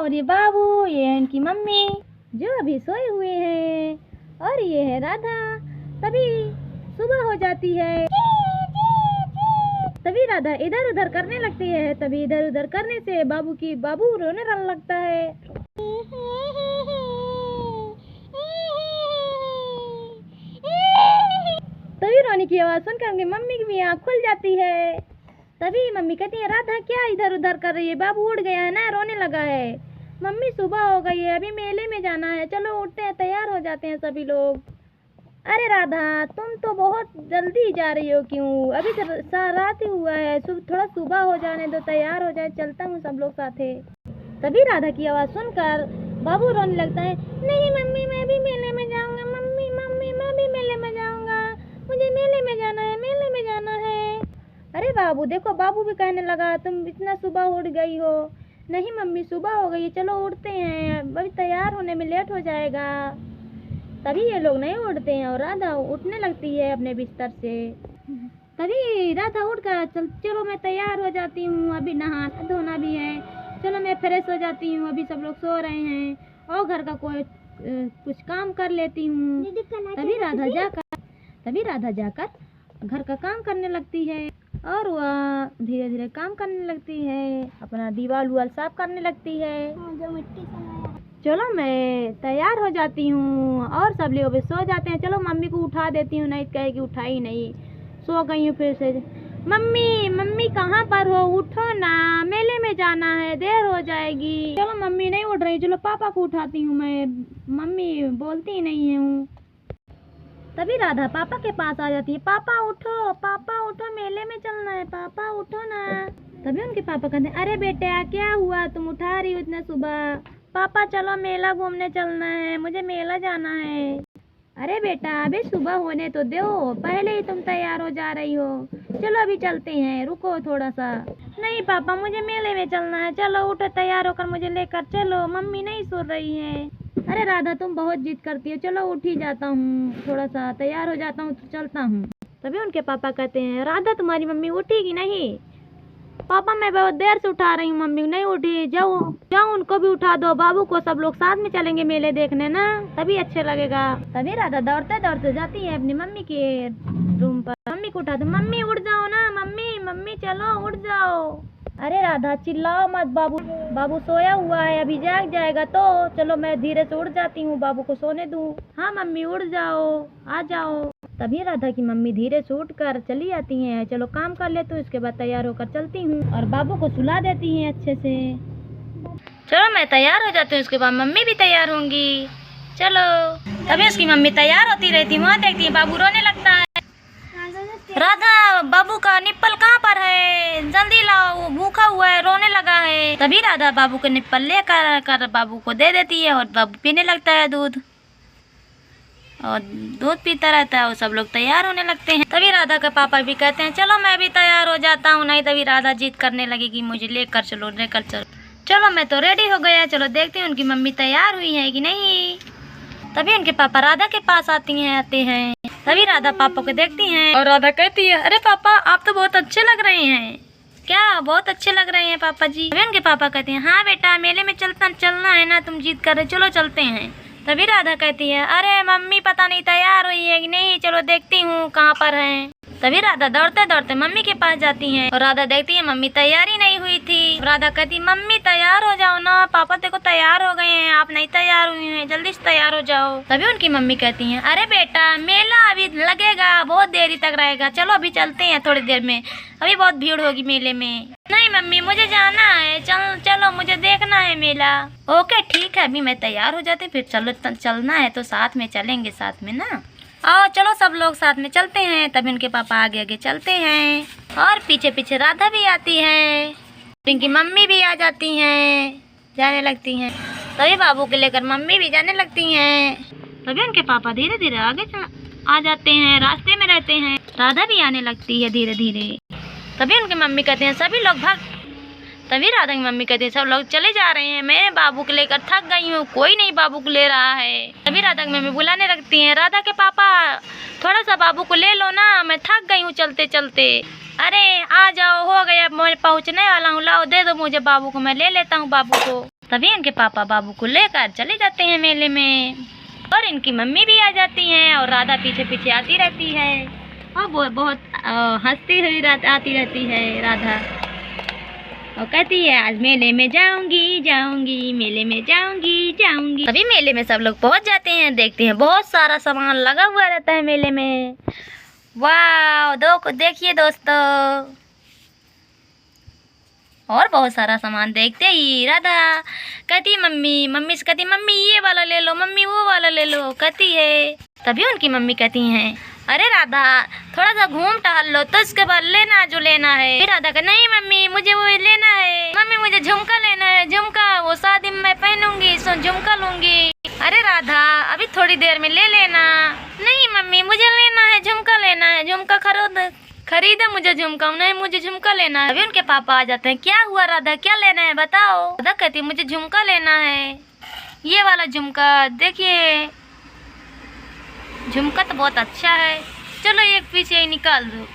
और ये बाबू, ये है इनकी मम्मी जो अभी सोए हुए हैं, और ये है राधा। तभी सुबह हो जाती है, तभी राधा इधर उधर करने लगती है। तभी इधर उधर करने से बाबू रोने लगता है। तभी रोने की आवाज सुनकर उनकी मम्मी की भी आँख खुल जाती है। तभी मम्मी कहती है, राधा क्या इधर उधर कर रही है, बाबू उठ गया है ना, रोने लगा है। मम्मी सुबह हो गई है, अभी मेले में जाना है, चलो उठते हैं, तैयार हो जाते हैं सभी लोग। अरे राधा तुम तो बहुत जल्दी जा रही हो, क्यों? अभी रात ही हुआ है, थोड़ा सुबह हो जाने दो, तैयार हो जाए, चलता हूँ सब लोग साथे। तभी राधा की आवाज़ सुनकर बाबू रोने लगता है। नहीं मम्मी, मैं भी मेले में जाऊँगा, मम्मी मम्मी मैं भी मेले में जाऊँगा, मुझे मेले में जाना है, मेले में जाना है। अरे बाबू देखो, बाबू भी कहने लगा तुम इतना सुबह उठ गई हो। नहीं मम्मी सुबह हो गई, चलो उठते हैं, अभी तैयार होने में लेट हो जाएगा। तभी ये लोग नहीं उठते हैं और राधा उठने लगती है अपने बिस्तर से। तभी राधा उठकर चलो मैं तैयार हो जाती हूँ, अभी नहाना धोना भी है, चलो मैं फ्रेश हो जाती हूँ, अभी सब लोग सो रहे हैं और घर का कोई कुछ काम कर लेती हूँ। तभी राधा जाकर घर का काम करने लगती है और वह धीरे धीरे काम करने लगती है, अपना दीवार उवार साफ करने लगती है। जो मिट्टी चलो मैं तैयार हो जाती हूँ और सब लोग सो जाते हैं। चलो मम्मी को उठा देती हूँ, नहीं कहे कि उठाई नहीं, सो गई हूँ फिर से। मम्मी मम्मी कहाँ पर हो, उठो ना, मेले में जाना है, देर हो जाएगी। चलो मम्मी नहीं उठ रही, चलो पापा को उठाती हूँ मैं, मम्मी बोलती ही नहीं हूँ। तभी राधा पापा के पास आ जाती है। पापा उठो मेले में चलना है, पापा उठो ना। तभी उनके पापा कहते हैं, अरे बेटा क्या हुआ, तुम उठा रही हो इतना सुबह? पापा चलो मेला घूमने चलना है, मुझे मेला जाना है। अरे बेटा अभी सुबह होने तो दो, पहले ही तुम तैयार हो जा रही हो, चलो अभी चलते हैं, रुको थोड़ा सा। नहीं पापा मुझे मेले में चलना है, चलो उठो तैयार होकर मुझे लेकर चलो, मम्मी नहीं सो रही है। अरे राधा तुम बहुत जिद करती हो, चलो उठ ही जाता हूँ, थोड़ा सा तैयार हो जाता हूँ तो चलता हूँ। तभी उनके पापा कहते हैं, राधा तुम्हारी मम्मी उठेगी नहीं? पापा मैं बहुत देर से उठा रही हूँ, मम्मी नहीं उठी, जाओ उनको भी उठा दो, बाबू को, सब लोग साथ में चलेंगे मेले देखने ना, तभी अच्छे लगेगा। तभी राधा दौड़ते दौड़ते जाती है अपनी मम्मी के रूम पर, मम्मी को उठा दो, मम्मी उठ जाओ ना, मम्मी चलो उठ जाओ। अरे राधा चिल्लाओ मत, बाबू सोया हुआ है, अभी जाग जाएगा तो चलो मैं धीरे से उठ जाती हूँ, बाबू को सोने दूँ। हाँ मम्मी उठ जाओ, आ जाओ। तभी राधा की मम्मी धीरे से उठकर चली आती हैं, चलो काम कर ले तो इसके बाद तैयार होकर चलती हूँ, और बाबू को सुला देती हैं अच्छे से। चलो मैं तैयार हो जाती हूँ, उसके बाद मम्मी भी तैयार होंगी, चलो। तभी उसकी मम्मी तैयार होती रहती, वहाँ देखती है बाबू रोने लगता है। राधा बाबू का निप्पल कहाँ पर है, जल्दी लाओ, वो भूखा हुआ है, रोने लगा है। तभी राधा बाबू के निप्पल लेकर बाबू को दे देती है और बाबू पीने लगता है दूध, और दूध पीता रहता है और सब लोग तैयार होने लगते हैं। तभी राधा के पापा भी कहते हैं, चलो मैं भी तैयार हो जाता हूँ, नहीं तभी राधा जिद करने लगेगी, मुझे लेकर चलो। चलो मैं तो रेडी हो गया, चलो देखती हूँ उनकी मम्मी तैयार हुई है कि नहीं। तभी उनके पापा राधा के पास आते हैं। तभी राधा पापा को देखती हैं और राधा कहती है, अरे पापा आप तो बहुत अच्छे लग रहे हैं। क्या बहुत अच्छे लग रहे हैं पापा जी? तभी उनके पापा कहते हैं, हाँ बेटा मेले में चलना है ना, तुम जिद कर रहे, चलो चलते हैं। तभी राधा कहती है, अरे मम्मी पता नहीं तैयार हुई है कि नहीं, चलो देखती हूँ कहाँ पर है। तभी राधा दौड़ते दौड़ते मम्मी के पास जाती है और राधा देखती है मम्मी तैयारी नहीं हुई थी। राधा कहती, मम्मी तैयार हो जाओ ना, पापा देखो तैयार हो गए हैं, आप नहीं तैयार हुई हैं, जल्दी से तैयार हो जाओ। तभी उनकी मम्मी कहती है, अरे बेटा मेला अभी लगेगा, बहुत देरी तक रहेगा, चलो अभी चलते हैं, थोड़ी देर में अभी बहुत भीड़ होगी मेले में। नहीं मम्मी मुझे जाना है, चलो मुझे देखना है मेला। ओके ठीक है, अभी मैं तैयार हो जाती, फिर चलना है तो साथ में चलेंगे, साथ में ना, आओ चलो सब लोग साथ में चलते हैं। तभी उनके पापा आगे आगे चलते हैं और पीछे पीछे राधा भी आती है, इनकी मम्मी भी आ जाती हैं, जाने लगती हैं। तभी बाबू को लेकर मम्मी भी जाने लगती हैं। तभी उनके पापा धीरे धीरे आगे आ जाते हैं, रास्ते में रहते हैं, राधा भी आने लगती है धीरे धीरे। तभी उनकी मम्मी कहते हैं, सभी लोग भाग। तभी राधा की मम्मी कहती है, सब लोग चले जा रहे हैं, मैं बाबू को लेकर थक गई हूँ, कोई नहीं बाबू को ले रहा है। तभी राधा की मम्मी बुलाने लगती हैं, राधा के पापा थोड़ा सा बाबू को ले लो ना, मैं थक गई हूँ चलते चलते। अरे आ जाओ, हो गया, मैं पहुँचने वाला हूँ, लाओ दे दो मुझे बाबू को, मैं ले लेता हूँ बाबू को। तभी इनके पापा बाबू को लेकर चले जाते हैं मेले में और इनकी मम्मी भी आ जाती हैं और राधा पीछे पीछे आती रहती है और वो बहुत हंसती हुई आती रहती है राधा और कहती है आज मेले में जाऊंगी जाऊंगी, मेले में जाऊंगी जाऊंगी। तभी मेले में सब लोग पहुंच जाते हैं, देखते हैं बहुत सारा सामान लगा हुआ रहता है मेले में। वाह देखिए दोस्तों, और बहुत सारा सामान देखते ही राधा कहती मम्मी से कहती मम्मी ये वाला ले लो, मम्मी वो वाला ले लो कहती है। तभी उनकी मम्मी कहती हैं अरे राधा थोड़ा सा घूम टहल लो तो इसके बाद लेना जो लेना है। फिर राधा का नहीं मम्मी मुझे वो लेना है, मम्मी मुझे झुमका लेना है, झुमका वो शादी में मैं पहनूंगी सो झुमका लूंगी। अरे राधा अभी थोड़ी देर में ले लेना। नहीं मम्मी मुझे लेना है, झुमका लेना है, झुमका खरीदे मुझे झुमका, नहीं मुझे झुमका लेना है। अभी उनके पापा आ जाते हैं, क्या हुआ राधा क्या लेना है बताओ। राधा कहती मुझे झुमका लेना है, ये वाला झुमका देखिए झुमका तो बहुत अच्छा है, चलो एक पीछे ही निकाल दो।